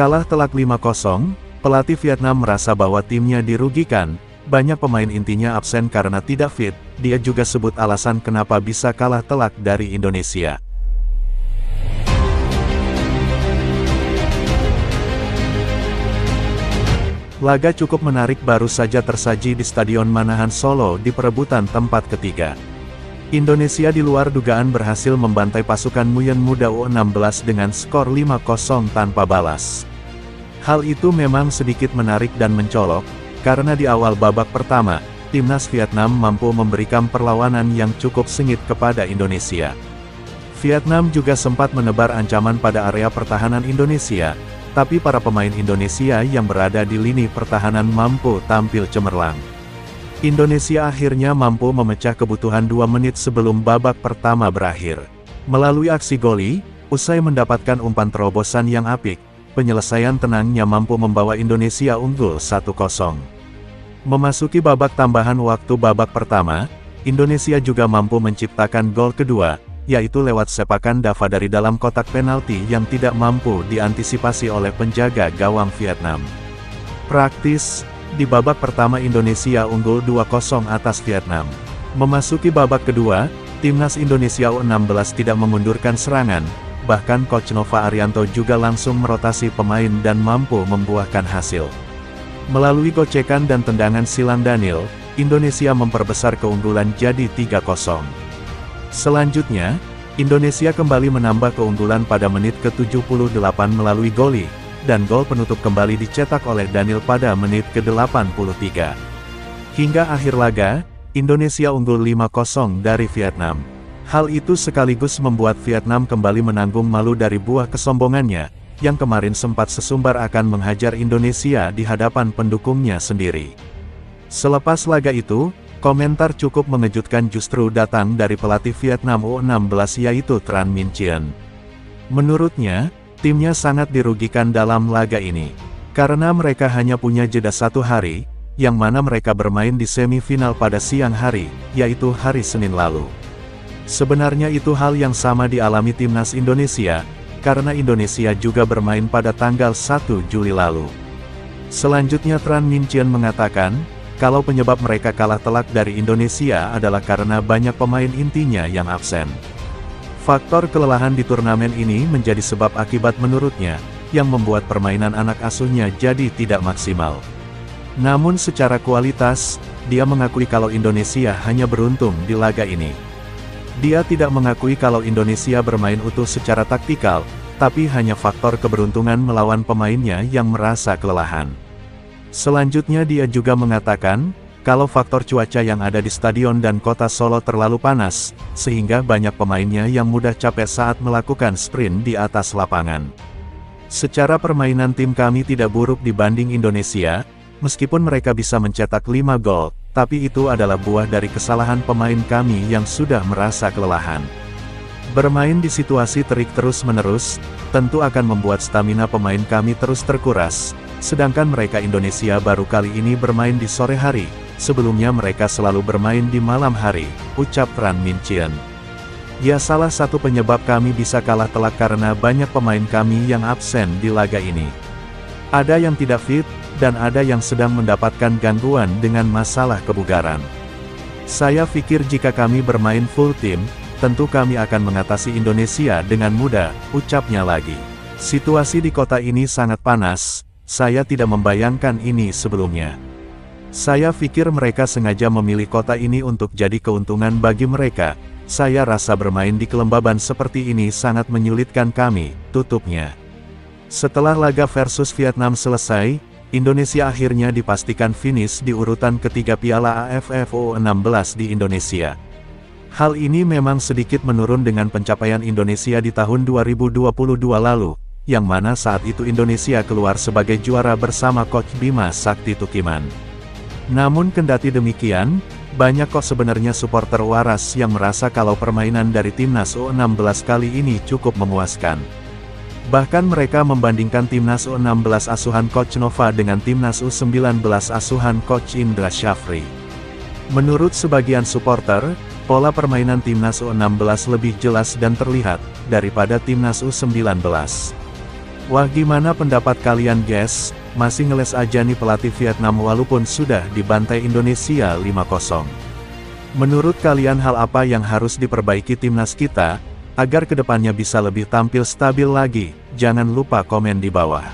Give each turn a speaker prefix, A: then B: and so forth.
A: Kalah telak 5-0, pelatih Vietnam merasa bahwa timnya dirugikan, banyak pemain intinya absen karena tidak fit, dia juga sebut alasan kenapa bisa kalah telak dari Indonesia. Laga cukup menarik baru saja tersaji di Stadion Manahan Solo di perebutan tempat ketiga. Indonesia di luar dugaan berhasil membantai pasukan Nguyen Muda U16 dengan skor 5-0 tanpa balas. Hal itu memang sedikit menarik dan mencolok, karena di awal babak pertama, timnas Vietnam mampu memberikan perlawanan yang cukup sengit kepada Indonesia. Vietnam juga sempat menebar ancaman pada area pertahanan Indonesia, tapi para pemain Indonesia yang berada di lini pertahanan mampu tampil cemerlang. Indonesia akhirnya mampu memecah kebutuhan 2 menit sebelum babak pertama berakhir. Melalui aksi goli, usai mendapatkan umpan terobosan yang apik, penyelesaian tenangnya mampu membawa Indonesia unggul 1-0. Memasuki babak tambahan waktu babak pertama, Indonesia juga mampu menciptakan gol kedua, yaitu lewat sepakan Dava dari dalam kotak penalti yang tidak mampu diantisipasi oleh penjaga gawang Vietnam. Praktis, di babak pertama Indonesia unggul 2-0 atas Vietnam. Memasuki babak kedua, timnas Indonesia U16 tidak mengundurkan serangan, bahkan Coach Nova Arianto juga langsung merotasi pemain dan mampu membuahkan hasil. Melalui gocekan dan tendangan silang Daniel, Indonesia memperbesar keunggulan jadi 3-0. Selanjutnya, Indonesia kembali menambah keunggulan pada menit ke-78 melalui goli, dan gol penutup kembali dicetak oleh Daniel pada menit ke-83. Hingga akhir laga, Indonesia unggul 5-0 dari Vietnam. Hal itu sekaligus membuat Vietnam kembali menanggung malu dari buah kesombongannya, yang kemarin sempat sesumbar akan menghajar Indonesia di hadapan pendukungnya sendiri. Selepas laga itu, komentar cukup mengejutkan justru datang dari pelatih Vietnam U16 yaitu Tran Minh Chien. Menurutnya, timnya sangat dirugikan dalam laga ini, karena mereka hanya punya jeda 1 hari, yang mana mereka bermain di semifinal pada siang hari, yaitu hari Senin lalu. Sebenarnya itu hal yang sama dialami timnas Indonesia, karena Indonesia juga bermain pada tanggal 1 Juli lalu. Selanjutnya Tran Minh Chien mengatakan, kalau penyebab mereka kalah telak dari Indonesia adalah karena banyak pemain intinya yang absen. Faktor kelelahan di turnamen ini menjadi sebab akibat menurutnya, yang membuat permainan anak asuhnya jadi tidak maksimal. Namun secara kualitas, dia mengakui kalau Indonesia hanya beruntung di laga ini. Dia tidak mengakui kalau Indonesia bermain utuh secara taktikal, tapi hanya faktor keberuntungan melawan pemainnya yang merasa kelelahan. Selanjutnya dia juga mengatakan, kalau faktor cuaca yang ada di stadion dan kota Solo terlalu panas, sehingga banyak pemainnya yang mudah capek saat melakukan sprint di atas lapangan. Secara permainan tim kami tidak buruk dibanding Indonesia, meskipun mereka bisa mencetak 5 gol, tapi itu adalah buah dari kesalahan pemain kami yang sudah merasa kelelahan. Bermain di situasi terik terus-menerus, tentu akan membuat stamina pemain kami terus terkuras, sedangkan mereka Indonesia baru kali ini bermain di sore hari, sebelumnya mereka selalu bermain di malam hari, ucap Tran Minh Chien. Ya, salah satu penyebab kami bisa kalah telak karena banyak pemain kami yang absen di laga ini. Ada yang tidak fit, dan ada yang sedang mendapatkan gangguan dengan masalah kebugaran. Saya pikir jika kami bermain full tim, tentu kami akan mengatasi Indonesia dengan mudah, ucapnya lagi. Situasi di kota ini sangat panas, saya tidak membayangkan ini sebelumnya. Saya pikir mereka sengaja memilih kota ini untuk jadi keuntungan bagi mereka. Saya rasa bermain di kelembaban seperti ini sangat menyulitkan kami, tutupnya. Setelah laga versus Vietnam selesai, Indonesia akhirnya dipastikan finish di urutan ketiga Piala AFF U16 di Indonesia. Hal ini memang sedikit menurun dengan pencapaian Indonesia di tahun 2022 lalu, yang mana saat itu Indonesia keluar sebagai juara bersama Coach Bima Sakti Tukiman. Namun kendati demikian, banyak kok sebenarnya supporter waras yang merasa kalau permainan dari timnas U16 kali ini cukup memuaskan. Bahkan mereka membandingkan timnas U16 asuhan Coach Nova dengan timnas U19 asuhan Coach Indra Syafri. Menurut sebagian supporter, pola permainan timnas U16 lebih jelas dan terlihat, daripada timnas U19. Wah, gimana pendapat kalian guys? Masih ngeles aja nih pelatih Vietnam walaupun sudah dibantai Indonesia 5-0. Menurut kalian hal apa yang harus diperbaiki timnas kita, agar kedepannya bisa lebih tampil stabil lagi? Jangan lupa komen di bawah.